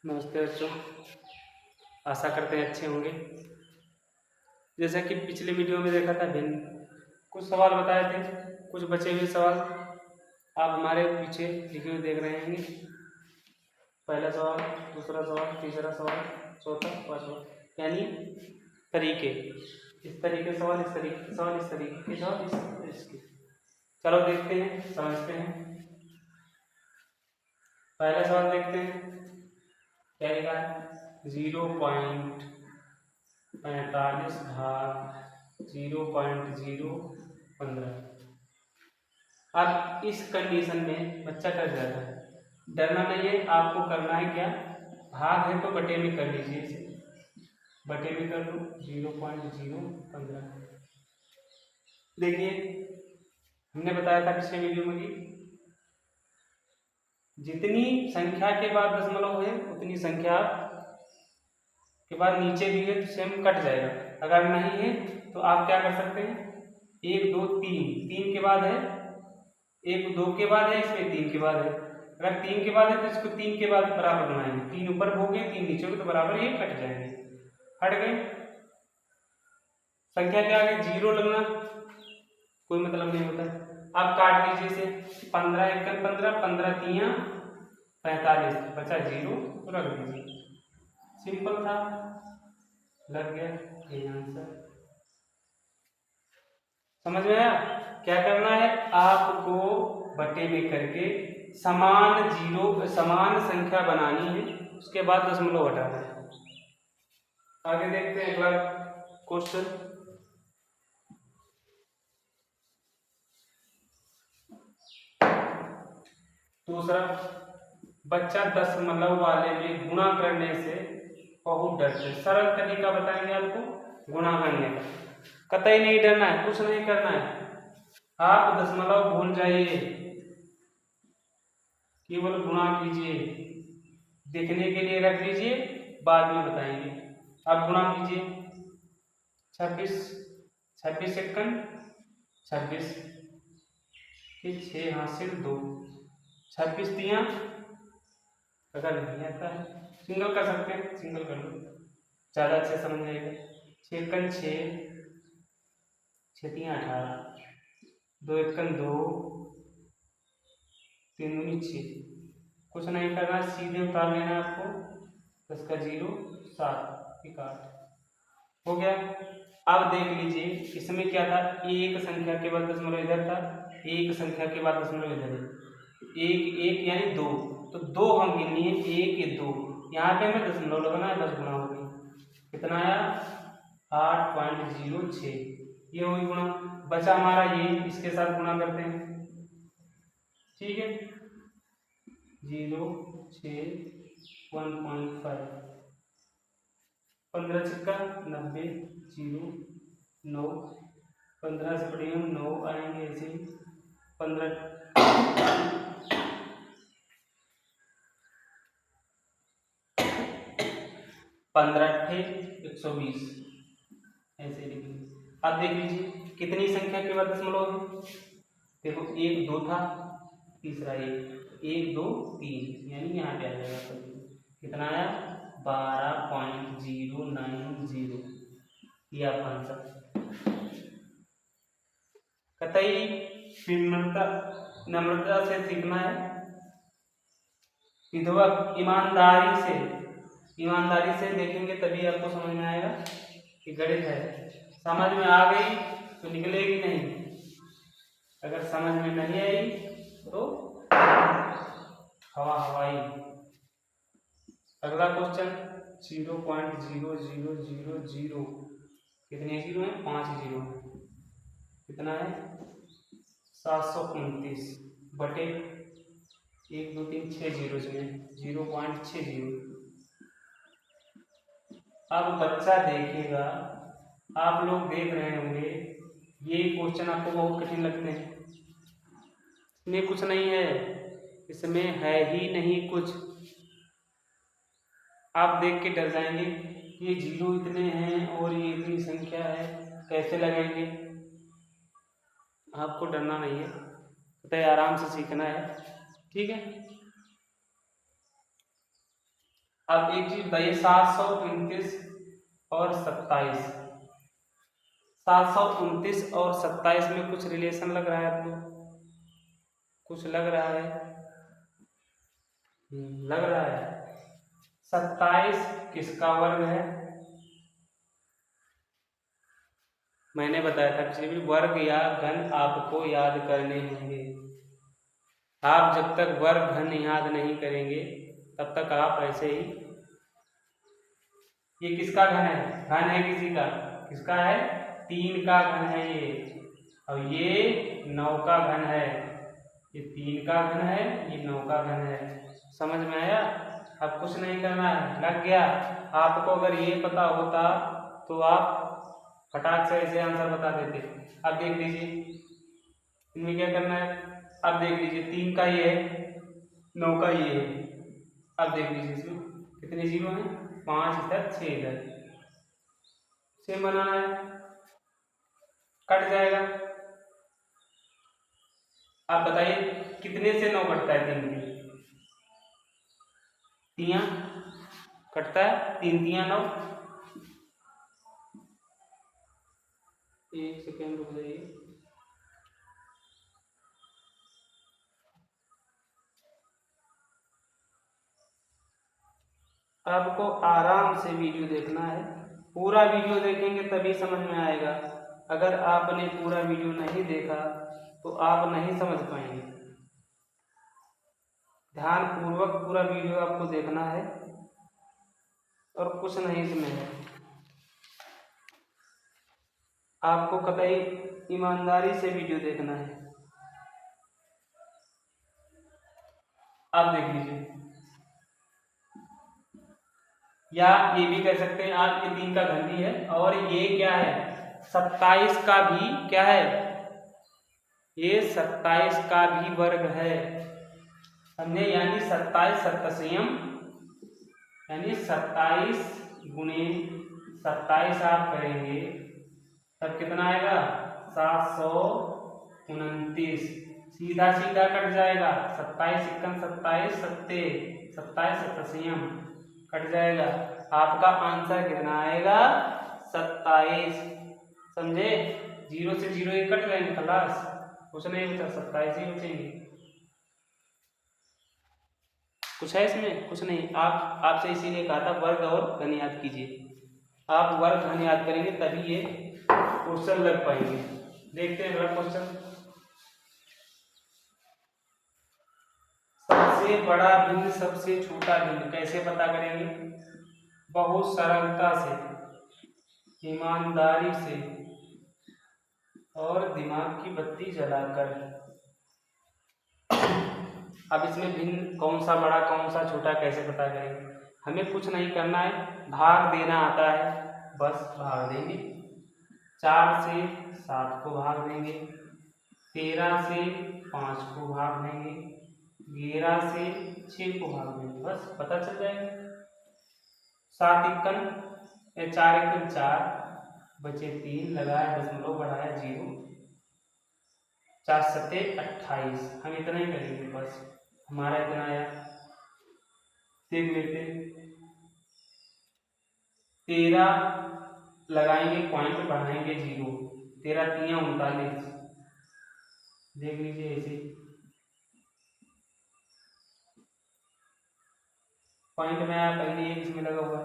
नमस्ते बच्चों, आशा करते हैं अच्छे होंगे। जैसा कि पिछले वीडियो में देखा था, भिन्न कुछ सवाल बताए थे, कुछ बचे हुए सवाल आप हमारे पीछे लिखे हुए देख रहे हैं। पहला सवाल, दूसरा सवाल, तीसरा सवाल, चौथा, पांचवा, यानी तरीके। इस तरीके सवाल, इस तरीके के सवाल, इस तरीके के सवाल, इसके। चलो देखते हैं, समझते हैं। पहला सवाल देखते हैं, क्या लिखा है? 0.45 भाग 0.015। अब इस कंडीशन में बच्चा कर जाता है, डरना नहीं है। आपको करना है क्या, भाग है तो बटे में कर लीजिए, इसे बटे में कर लो 0.015। देखिए, हमने बताया था पिछले वीडियो में कि जितनी संख्या के बाद दशमलव है उतनी संख्या के बाद नीचे भी है तो सेम कट जाएगा। अगर नहीं है तो आप क्या कर सकते हैं, 1 2 3, 3 के बाद है, 1 2 के बाद है, इसमें 3 के बाद है। अगर 3 के बाद है तो इसको 3 के बाद बराबर बनाएंगे, 3 ऊपर हो गए, 3 नीचे हो गए तो बराबर ये कट जाएंगे। हट गए, संख्या क्या आ गई, 0 लगना कोई मतलब नहीं होता है। आप काट लीजिए इसे, 15 एकम 15, 15 तियां 45, बचा 0 तो रख दीजिए। सिंपल था, लग गया ये आंसर। समझ में आया? क्या करना है आपको, बटे में करके समान संख्या बनानी है, उसके बाद दशमलव हटाना है। आगे देखते हैं अगला क्वेश्चन। दूसरा, बच्चा दशमलव वाले में गुणा करने से बहुत डरते हैं। सरल तरीका बताएंगे आपको गुणा करने का, कतई नहीं डरना है, कुछ नहीं करना है। आप दशमलव भूल जाइए, केवल गुणा कीजिए, देखने के लिए रख लीजिए, बाद में बताएंगे। आप गुणा कीजिए, 26 26 एकम 26 के 6 हासिल 2, 26 तियां, अगर नहीं आता है सिंगल कर सकते हैं, सिंगल कर लो, ज़्यादा अच्छे समझ आएगा। 6 एकम 6, 6 तियां 18, 2 एकम 2, 3 दूनी 6। कुछ नहीं करना, सीधे उतार लेना है आपको, 10 का 0 7 61 हो गया। अब देख लीजिए, इसमें क्या था, एक संख्या के बाद दशमलव इधर था, एक संख्या के बाद दशमलव इधर है, एक एक यानी 2, तो 2 हम गिनिए, 1 2, यहाँ पे हमें दशमलव लगना है, बस गुणा हो गई। कितना आया, 8.06, ये हुई गुणा। बचा हमारा ये, इसके साथ गुणा करते हैं, ठीक है, 0 6 1.5, 15 छक्का 90, 0 9, 15 से बड़ी हम 9 आएंगे, ऐसे ही 15 15 120, ऐसे लिखेंगे। अब देख लीजिए कितनी संख्या के बाद दशमलव है, देखो 1 2 था, तीसरा 1 1 2 3, यानी यहाँ पे आ जाएगा। कितना आया, 12.090, ये आपका आंसर। कतई नम्रता से सीखना है, विधवक ईमानदारी से देखेंगे तभी आपको समझ में आएगा कि गणित है। समझ में आ गई तो निकलेगी नहीं, अगर समझ में नहीं आई तो हवाई। अगला क्वेश्चन, 0.0000, कितने जीरो है, 5 जीरो है, कितना है 729 बटे 1 2 3 6 जीरो में 0.60। अब बच्चा देखेगा, आप लोग देख रहे होंगे, ये क्वेश्चन आपको बहुत कठिन लगते हैं, इसमें कुछ नहीं है, इसमें है ही नहीं कुछ। आप देख के डर जाएंगे, ये जीरो इतने हैं और ये इतनी संख्या है, कैसे लगाएंगे। आपको डरना नहीं है, तो आराम से सीखना है, ठीक है। अब एक चीज बताइए, 729 और 27, 729 और 27 में कुछ रिलेशन लग रहा है आपको? कुछ लग रहा है? लग रहा है। 27 किसका वर्ग है? मैंने बताया था पिछले भी, वर्ग या घन आपको याद करने होंगे। आप जब तक वर्ग घन याद नहीं करेंगे तब तक आप ऐसे ही। ये किसका घन है? घन है किसी का? किसका है? 3 का घन है ये, और ये 9 का घन है। ये 3 का घन है, ये 9 का घन है। समझ में आया? अब कुछ नहीं करना है, लग गया। आपको अगर ये पता होता तो आप फटाक से ऐसे आंसर बता देते। अब देख लीजिए इनमें क्या करना है। अब देख लीजिए 3 का ये है, 9 का ये है। अब देख लीजिए इसमें कितने जीरो हैं? 5 इधर, 6 इधर। सेम बनाना है, कट जाएगा। आप बताइए कितने से 9 कटता है? 3 के तियां कटता है, 3 तियां 9। एक सेकेंड रुक जाइए। आपको आराम से वीडियो देखना है, पूरा वीडियो देखेंगे तभी समझ में आएगा। अगर आपने पूरा वीडियो नहीं देखा तो आप नहीं समझ पाएंगे। ध्यान पूर्वक पूरा वीडियो आपको देखना है, और कुछ नहीं इसमें है। आपको कतई ईमानदारी से वीडियो देखना है। आप देख लीजिए, या ये भी कह सकते हैं आप, ये 3 का घन भी है, और ये क्या है? 27 का भी क्या है? ये 27 का भी वर्ग है, समझे? यानी 27 सत्तस्यम, यानी 27 गुणे 27 आप करेंगे तब कितना आएगा? 729। सीधा सीधा कट जाएगा। 27 इक्कन 27 सत्ते, 27 सत्तस्यम कट जाएगा। आपका आंसर कितना आएगा? 27। समझे? 0 से 0 एक कट जाएंगे, खलास, कुछ नहीं बचा, 27 ही बचेंगे। कुछ है इसमें? कुछ नहीं। आपसे इसीलिए कहा था वर्ग और घन याद कीजिए। आप वर्ग घन याद करेंगे तभी ये क्वेश्चन लग पाएंगे। देखते हैं अगला क्वेश्चन। सबसे बड़ा भिन्न सबसे छोटा भिन्न कैसे पता करेंगे? बहुत सरलता से, ईमानदारी से, और दिमाग की बत्ती जलाकर। अब इसमें भिन्न कौन सा बड़ा कौन सा छोटा कैसे पता करेंगे? हमें कुछ नहीं करना है, भाग देना आता है, बस भाग देंगे। 4 से 7 को भाग देंगे, 13 से 5 को भाग देंगे, 11 से 6 को भाग देंगे, बस पता चल जाएगा। 7 इक्कन 4 इक्कन 4, बचे 3, लगाया दशमलव, बढ़ाया 0, 4 सत्ते 28। हम इतना ही करेंगे, बस हमारा इतना आया। देख लेते, 13 लगाएंगे पॉइंट, बढ़ाएंगे 0, 13 तियां 39। देख लीजिए ऐसे पॉइंट में आया, पहले एक इसमें लगा हुआ।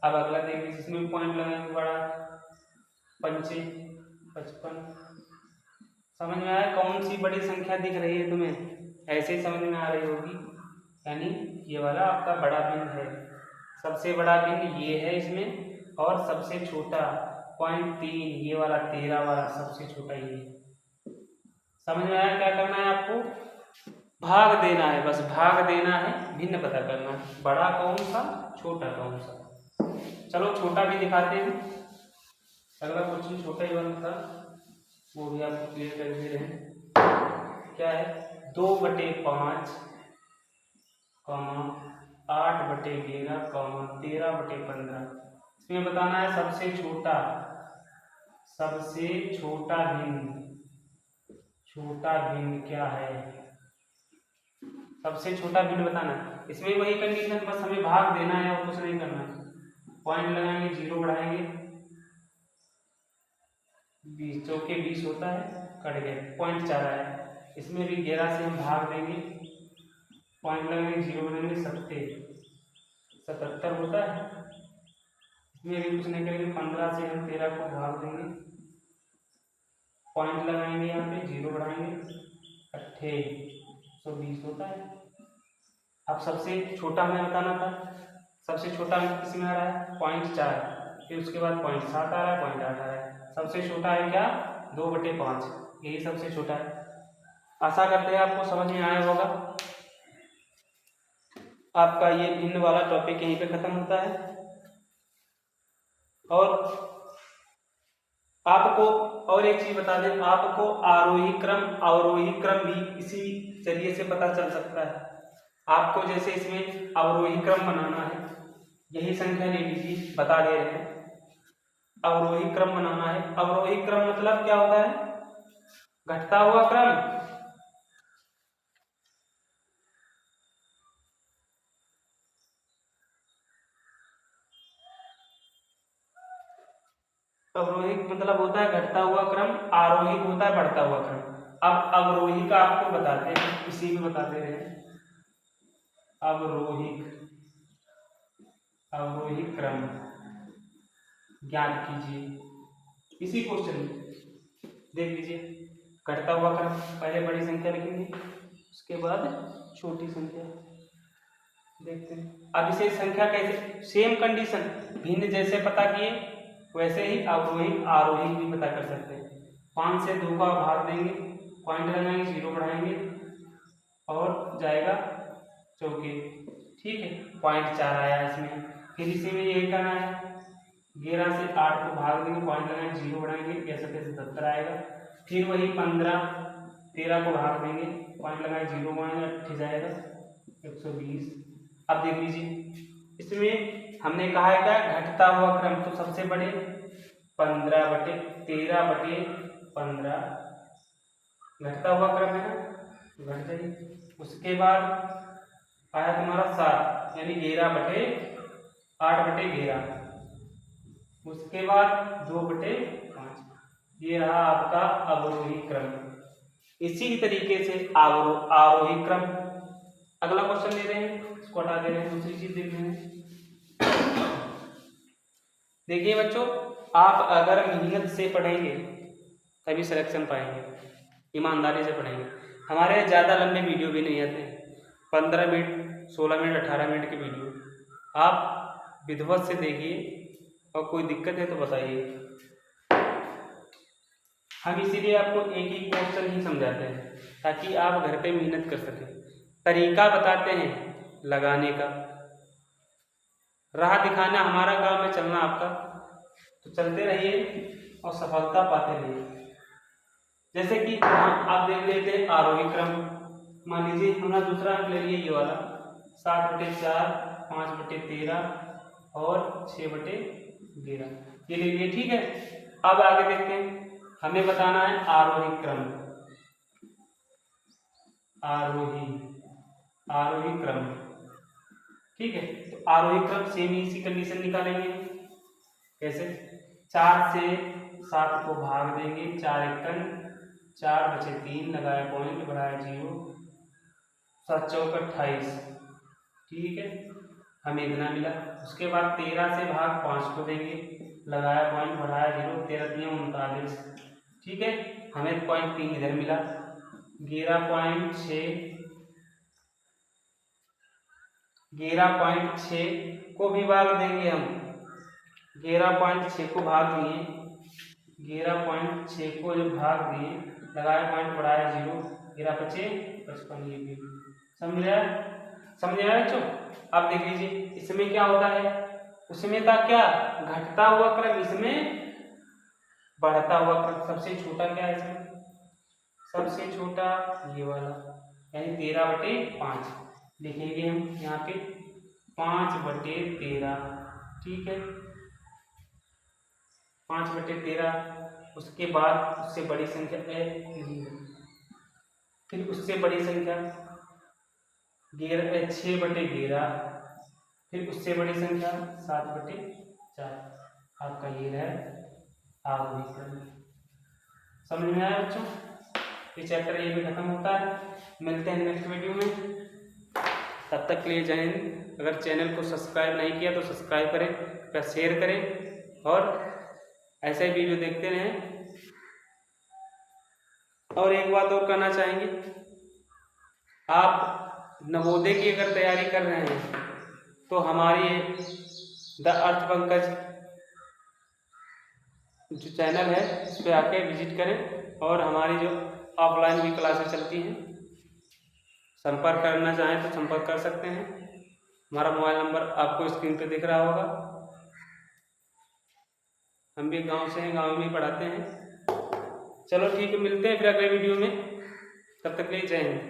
अब अगला देख लीजिए, इसमें पॉइंट लगाएंगे, बड़ा 55 55। समझ में आया कौन सी बड़ी संख्या दिख रही है तुम्हें? ऐसे ही समझ में आ रही होगी, यानी ये वाला आपका बड़ा भिन्न है। सबसे बड़ा भिन्न ये है इसमें, और सबसे छोटा 0.3 ये वाला 13 वाला सबसे छोटा ये। समझ में आया? क्या करना है आपको? भाग देना है, बस भाग देना है, भिन्न पता करना है, बड़ा कौन सा छोटा कौन सा। चलो छोटा भी दिखाते हैं। अगला क्वेश्चन छोटा ही वाला था, वो भी आपको क्लियर कर दे रहे हैं। क्या है? 2/5, 8/11, 13/15। इसमें बताना है सबसे छोटा भिन्न। छोटा भिन्न क्या है? सबसे छोटा भिन्न बताना है। इसमें वही कंडीशन, बस हमें भाग देना है और कुछ नहीं करना है। पॉइंट लगाएंगे, 0 बढ़ाएंगे, 20 चौके 20 होता है, कट गए, 0.4 आया। इसमें भी 11 से हम भाग देंगे, पॉइंट लगाएंगे, 0 बनाएंगे, 77 होता है। इसमें भी कुछ नहीं करेंगे, 15 से हम 13 को भाग देंगे, पॉइंट लगाएंगे, यहाँ पे 0 बढ़ाएंगे, 2820 होता है। अब सबसे छोटा हमें बताना था, सबसे छोटा किसमें आ रहा है, 0.4, फिर उसके बाद 0.7 आ रहा है, 0.8 आ रहा है। सबसे छोटा है क्या, 2/5, यही सबसे छोटा है। आशा करते हैं आपको समझ में आया होगा। आपका ये भिन्न वाला टॉपिक यहीं पे खत्म होता है। और आपको और एक चीज बता दें, आपको आरोही क्रम अवरोही क्रम भी इसी जरिए से पता चल सकता है। आपको जैसे इसमें अवरोही क्रम बनाना है, यही संख्या ले लीजिए, बता दे रहे हैं, अवरोही क्रम बनाना है। अवरोही क्रम मतलब क्या होता है, घटता हुआ क्रम। अवरोही मतलब होता है घटता हुआ क्रम, आरोही होता है बढ़ता हुआ क्रम। अब अवरोही का आपको बताते हैं, इसी में बताते रहे, अवरोही क्रम ज्ञात कीजिए। इसी क्वेश्चन में देख लीजिए, घटता हुआ क्रम, पहले बड़ी संख्या लिखेंगे, उसके बाद छोटी संख्या देखते हैं। अब इसे संख्या कैसे, सेम कंडीशन, भिन्न जैसे पता किए वैसे ही अवरोही आरोही भी पता कर सकते हैं। 5 से 2 का भाग देंगे, पॉइंट लगाएंगे, 0 बढ़ाएंगे और जाएगा चौके, ठीक है, 0.4 आया इसमें। फिर इसी में यही करना है, 11 से 8 को भाग देंगे, पॉइंट लगाएंगे, 0 बढ़ाएंगे, कैसे कैसे 70 आएगा। फिर वही 15 13 को भाग देंगे, पॉइंट लगाएंगे, 0 बढ़ाएंगे, 8 जाएगा 120। अब देख लीजिए, इसमें हमने कहा है क्या, घटता हुआ क्रम, तो सबसे बड़े 15/13/15 घटता हुआ क्रम है ना, घट जाइए। उसके बाद आया तुम्हारा 7, यानी 11/8/11। उसके बाद 2/5, ये रहा आपका अवरोही क्रम। इसी तरीके से आरोही क्रम। अगला क्वेश्चन दे रहे हैं, इसको हटा दे रहे हैं, दूसरी चीज देख रहे हैं। देखिए बच्चों, आप अगर मेहनत से पढ़ेंगे तभी सिलेक्शन पाएंगे, ईमानदारी से पढ़ेंगे। हमारे यहाँ ज़्यादा लंबे वीडियो भी नहीं आते, 15 मिनट 16 मिनट 18 मिनट के वीडियो, आप विधिवत से देखिए और कोई दिक्कत है तो बताइए। हम इसीलिए आपको एक ही क्वेश्चन ही समझाते हैं ताकि आप घर पे मेहनत कर सकें। तरीका बताते हैं लगाने का, राह दिखाना हमारा काम है, चलना आपका। तो चलते रहिए और सफलता पाते रहिए। जैसे कि आप देख लेते हैं आरोही क्रम, मान लीजिए हमने दूसरा ले लिया ये वाला, 7/4 5/13 और 6/11 ये ले लिए, ठीक है। अब आगे देखते हैं, हमें बताना है आरोही क्रम, आरोही क्रम, ठीक है। तो आरोही क्रम सेम इसी कंडीशन निकालेंगे, कैसे, 4 से 7 को भाग देंगे, 4 एकन 4/3 लगाया पॉइंट, बढ़ाया 0, 7 चौक 28, ठीक है, हमें इतना मिला। उसके बाद 13 से भाग 5 को देंगे, लगाया पॉइंट, बढ़ाया 0, 13 3 39, ठीक है, हमें 0.3 इधर मिला। 11.6 को भी भाग देंगे हम, 11.6 को भाग दिए, 11.6 को जब भाग दिए, लगाया पॉइंट, बढ़ाया 0, 11×5 = 55, ये भी समझ आया बच्चों। अब देख लीजिए, इसमें क्या होता है, उसमें था क्या, घटता हुआ क्रम, इसमें बढ़ता हुआ क्रम। सबसे छोटा क्या है इसमें, सबसे छोटा ये वाला, यानी 13/5 लिखेंगे हम यहाँ पे, 5/13, ठीक है, 5/13। उसके बाद उससे बड़ी संख्या है, फिर उससे बड़ी संख्या 6/11, फिर उससे बड़ी संख्या 7/4। आपका ये है आवर्गीकरण। समझ में आया बच्चों? ये चैप्टर ये भी खत्म होता है। मिलते हैं नेक्स्ट वीडियो में, तब तक के लिए जय हिंद। अगर चैनल को सब्सक्राइब नहीं किया तो सब्सक्राइब करें, कृपया शेयर करें और ऐसे ही वीडियो देखते रहें। और एक बात और कहना चाहेंगे, आप नवोदय की अगर तैयारी कर रहे हैं तो हमारी द अर्थ पंकज जो चैनल है इस पर आके विजिट करें और हमारी जो ऑफलाइन भी क्लासेस चलती हैं, संपर्क करना चाहें तो संपर्क कर सकते हैं। हमारा मोबाइल नंबर आपको स्क्रीन पे दिख रहा होगा। हम भी गांव से हैं, गांव में ही पढ़ाते हैं। चलो ठीक है, मिलते हैं फिर अगले वीडियो में, तब तक के लिए जय हिंद।